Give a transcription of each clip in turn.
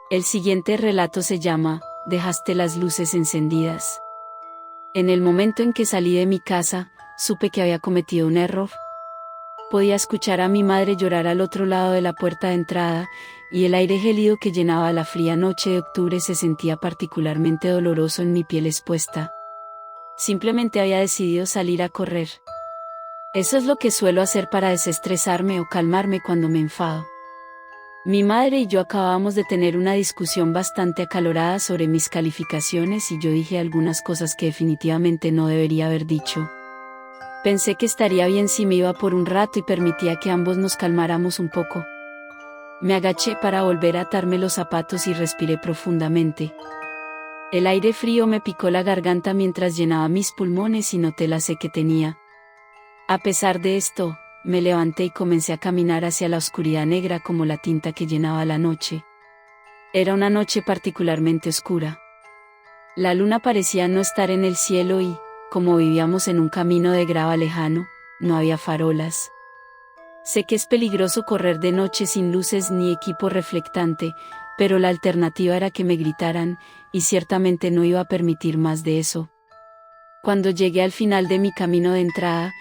El siguiente relato se llama Dejaste las luces encendidas. En el momento en que salí de mi casa, supe que había cometido un error. Podía escuchar a mi madre llorar al otro lado de la puerta de entrada, y el aire gélido que llenaba la fría noche de octubre se sentía particularmente doloroso en mi piel expuesta. Simplemente había decidido salir a correr. Eso es lo que suelo hacer para desestresarme o calmarme cuando me enfado. Mi madre y yo acabábamos de tener una discusión bastante acalorada sobre mis calificaciones y yo dije algunas cosas que definitivamente no debería haber dicho. Pensé que estaría bien si me iba por un rato y permitía que ambos nos calmáramos un poco. Me agaché para volver a atarme los zapatos y respiré profundamente. El aire frío me picó la garganta mientras llenaba mis pulmones y noté la sed que tenía. A pesar de esto, me levanté y comencé a caminar hacia la oscuridad negra como la tinta que llenaba la noche. Era una noche particularmente oscura. La luna parecía no estar en el cielo y, como vivíamos en un camino de grava lejano, no había farolas. Sé que es peligroso correr de noche sin luces ni equipo reflectante, pero la alternativa era que me gritaran, y ciertamente no iba a permitir más de eso. Cuando llegué al final de mi camino de entrada,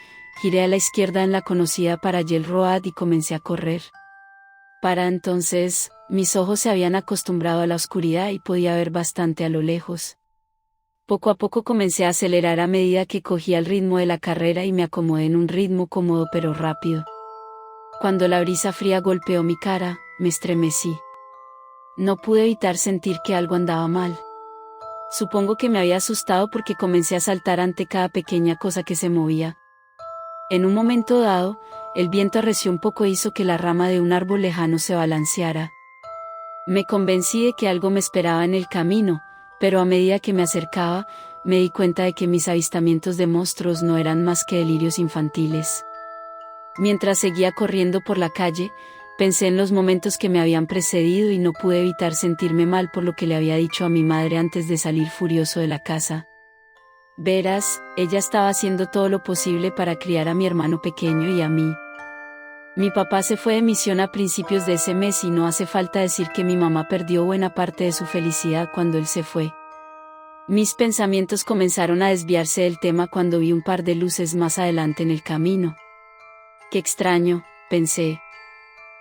giré a la izquierda en la conocida Parallel Road y comencé a correr. Para entonces, mis ojos se habían acostumbrado a la oscuridad y podía ver bastante a lo lejos. Poco a poco comencé a acelerar a medida que cogía el ritmo de la carrera y me acomodé en un ritmo cómodo pero rápido. Cuando la brisa fría golpeó mi cara, me estremecí. No pude evitar sentir que algo andaba mal. Supongo que me había asustado porque comencé a saltar ante cada pequeña cosa que se movía. En un momento dado, el viento arreció un poco e hizo que la rama de un árbol lejano se balanceara. Me convencí de que algo me esperaba en el camino, pero a medida que me acercaba, me di cuenta de que mis avistamientos de monstruos no eran más que delirios infantiles. Mientras seguía corriendo por la calle, pensé en los momentos que me habían precedido y no pude evitar sentirme mal por lo que le había dicho a mi madre antes de salir furioso de la casa. Verás, ella estaba haciendo todo lo posible para criar a mi hermano pequeño y a mí. Mi papá se fue de misión a principios de ese mes y no hace falta decir que mi mamá perdió buena parte de su felicidad cuando él se fue. Mis pensamientos comenzaron a desviarse del tema cuando vi un par de luces más adelante en el camino. Qué extraño, pensé.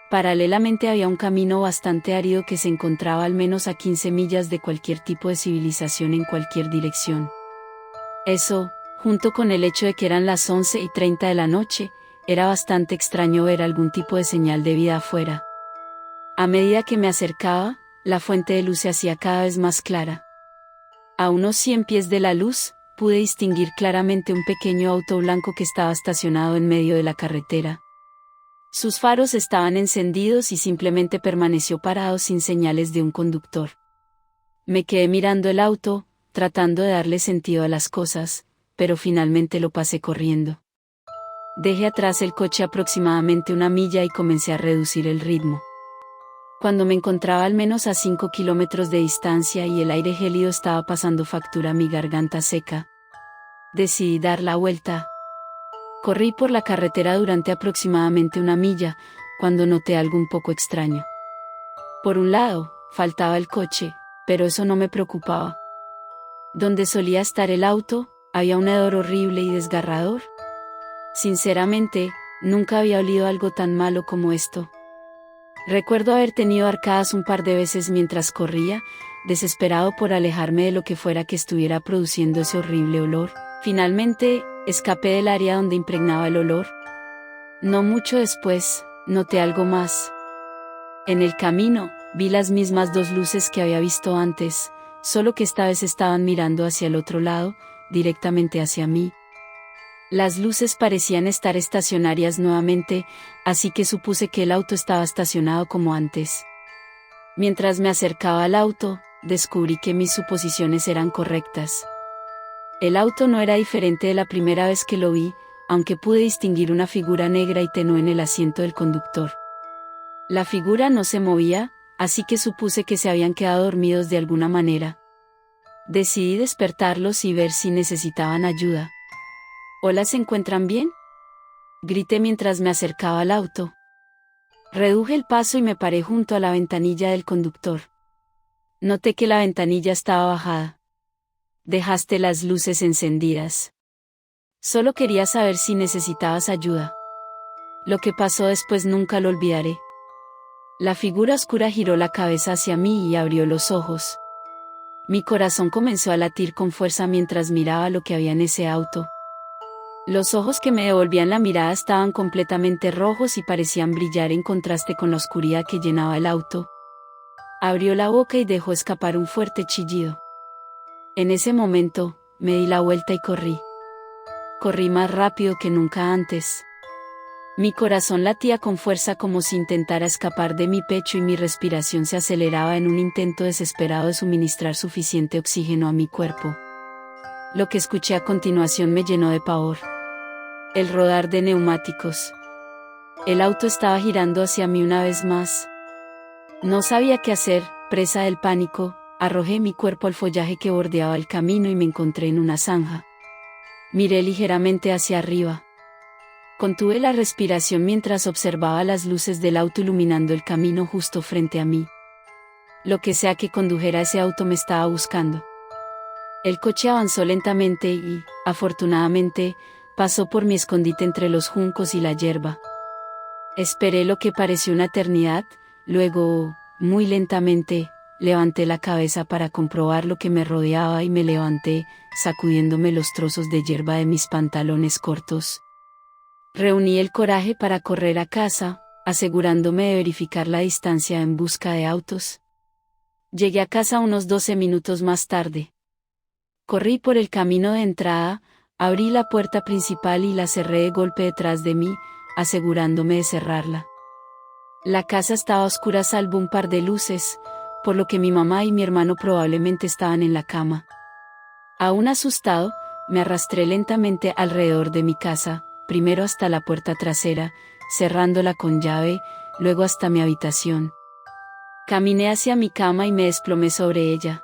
Paralelamente había un camino bastante árido que se encontraba al menos a 15 millas de cualquier tipo de civilización en cualquier dirección. Eso, junto con el hecho de que eran las 11:30 de la noche, era bastante extraño ver algún tipo de señal de vida afuera. A medida que me acercaba, la fuente de luz se hacía cada vez más clara. A unos 100 pies de la luz, pude distinguir claramente un pequeño auto blanco que estaba estacionado en medio de la carretera. Sus faros estaban encendidos y simplemente permaneció parado sin señales de un conductor. Me quedé mirando el auto, tratando de darle sentido a las cosas, pero finalmente lo pasé corriendo. Dejé atrás el coche aproximadamente 1 milla y comencé a reducir el ritmo. Cuando me encontraba al menos a 5 kilómetros de distancia y el aire gélido estaba pasando factura a mi garganta seca, decidí dar la vuelta. Corrí por la carretera durante aproximadamente 1 milla, cuando noté algo un poco extraño. Por un lado, faltaba el coche, pero eso no me preocupaba. Donde solía estar el auto, había un hedor horrible y desgarrador. Sinceramente, nunca había olido algo tan malo como esto. Recuerdo haber tenido arcadas un par de veces mientras corría, desesperado por alejarme de lo que fuera que estuviera produciendo ese horrible olor. Finalmente, escapé del área donde impregnaba el olor. No mucho después, noté algo más. En el camino, vi las mismas 2 luces que había visto antes, solo que esta vez estaban mirando hacia el otro lado, directamente hacia mí. Las luces parecían estar estacionarias nuevamente, así que supuse que el auto estaba estacionado como antes. Mientras me acercaba al auto, descubrí que mis suposiciones eran correctas. El auto no era diferente de la primera vez que lo vi, aunque pude distinguir una figura negra y tenue en el asiento del conductor. La figura no se movía, así que supuse que se habían quedado dormidos de alguna manera. Decidí despertarlos y ver si necesitaban ayuda. «Hola, ¿se encuentran bien?», grité mientras me acercaba al auto. Reduje el paso y me paré junto a la ventanilla del conductor. Noté que la ventanilla estaba bajada. Dejaste las luces encendidas. Solo quería saber si necesitabas ayuda. Lo que pasó después nunca lo olvidaré. La figura oscura giró la cabeza hacia mí y abrió los ojos. Mi corazón comenzó a latir con fuerza mientras miraba lo que había en ese auto. Los ojos que me devolvían la mirada estaban completamente rojos y parecían brillar en contraste con la oscuridad que llenaba el auto. Abrió la boca y dejó escapar un fuerte chillido. En ese momento, me di la vuelta y corrí. Corrí más rápido que nunca antes. Mi corazón latía con fuerza como si intentara escapar de mi pecho y mi respiración se aceleraba en un intento desesperado de suministrar suficiente oxígeno a mi cuerpo. Lo que escuché a continuación me llenó de pavor. El rodar de neumáticos. El auto estaba girando hacia mí una vez más. No sabía qué hacer, presa del pánico, arrojé mi cuerpo al follaje que bordeaba el camino y me encontré en una zanja. Miré ligeramente hacia arriba. Contuve la respiración mientras observaba las luces del auto iluminando el camino justo frente a mí. Lo que sea que condujera ese auto me estaba buscando. El coche avanzó lentamente y, afortunadamente, pasó por mi escondite entre los juncos y la hierba. Esperé lo que pareció una eternidad, luego, muy lentamente, levanté la cabeza para comprobar lo que me rodeaba y me levanté, sacudiéndome los trozos de hierba de mis pantalones cortos. Reuní el coraje para correr a casa, asegurándome de verificar la distancia en busca de autos. Llegué a casa unos 12 minutos más tarde. Corrí por el camino de entrada, abrí la puerta principal y la cerré de golpe detrás de mí, asegurándome de cerrarla. La casa estaba oscura salvo un par de luces, por lo que mi mamá y mi hermano probablemente estaban en la cama. Aún asustado, me arrastré lentamente alrededor de mi casa, primero hasta la puerta trasera, cerrándola con llave, luego hasta mi habitación. Caminé hacia mi cama y me desplomé sobre ella.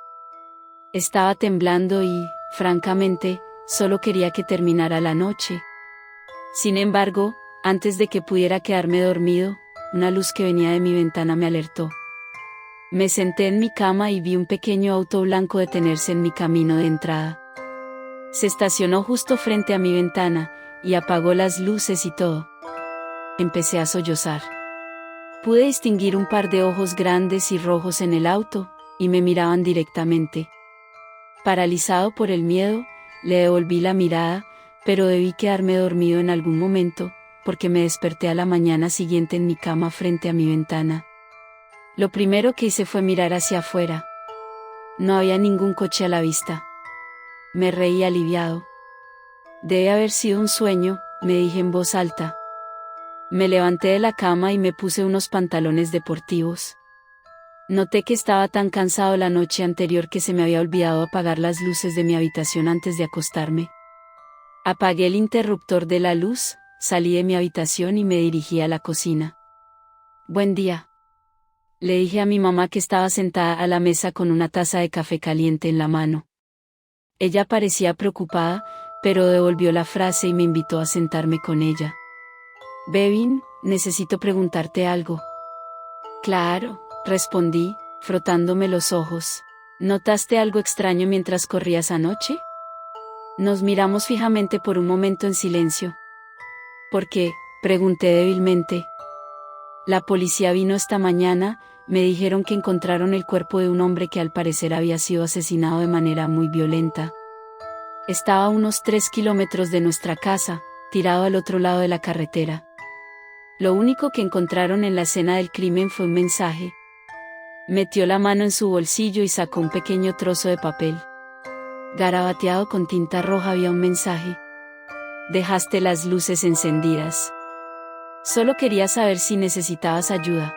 Estaba temblando y, francamente, solo quería que terminara la noche. Sin embargo, antes de que pudiera quedarme dormido, una luz que venía de mi ventana me alertó. Me senté en mi cama y vi un pequeño auto blanco detenerse en mi camino de entrada. Se estacionó justo frente a mi ventana, y apagó las luces y todo. Empecé a sollozar. Pude distinguir un par de ojos grandes y rojos en el auto, y me miraban directamente. Paralizado por el miedo, le devolví la mirada, pero debí quedarme dormido en algún momento, porque me desperté a la mañana siguiente en mi cama frente a mi ventana. Lo primero que hice fue mirar hacia afuera. No había ningún coche a la vista. Me reí aliviado. Debe haber sido un sueño, me dije en voz alta. Me levanté de la cama y me puse unos pantalones deportivos. Noté que estaba tan cansado la noche anterior que se me había olvidado apagar las luces de mi habitación antes de acostarme. Apagué el interruptor de la luz, salí de mi habitación y me dirigí a la cocina. Buen día. Le dije a mi mamá que estaba sentada a la mesa con una taza de café caliente en la mano. Ella parecía preocupada, pero devolvió la frase y me invitó a sentarme con ella. Bevin, necesito preguntarte algo. Claro, respondí, frotándome los ojos. ¿Notaste algo extraño mientras corrías anoche? Nos miramos fijamente por un momento en silencio. ¿Por qué?, pregunté débilmente. La policía vino esta mañana, me dijeron que encontraron el cuerpo de un hombre que al parecer había sido asesinado de manera muy violenta. Estaba a unos 3 kilómetros de nuestra casa, tirado al otro lado de la carretera. Lo único que encontraron en la escena del crimen fue un mensaje. Metió la mano en su bolsillo y sacó un pequeño trozo de papel. Garabateado con tinta roja había un mensaje. Dejaste las luces encendidas. Solo quería saber si necesitabas ayuda.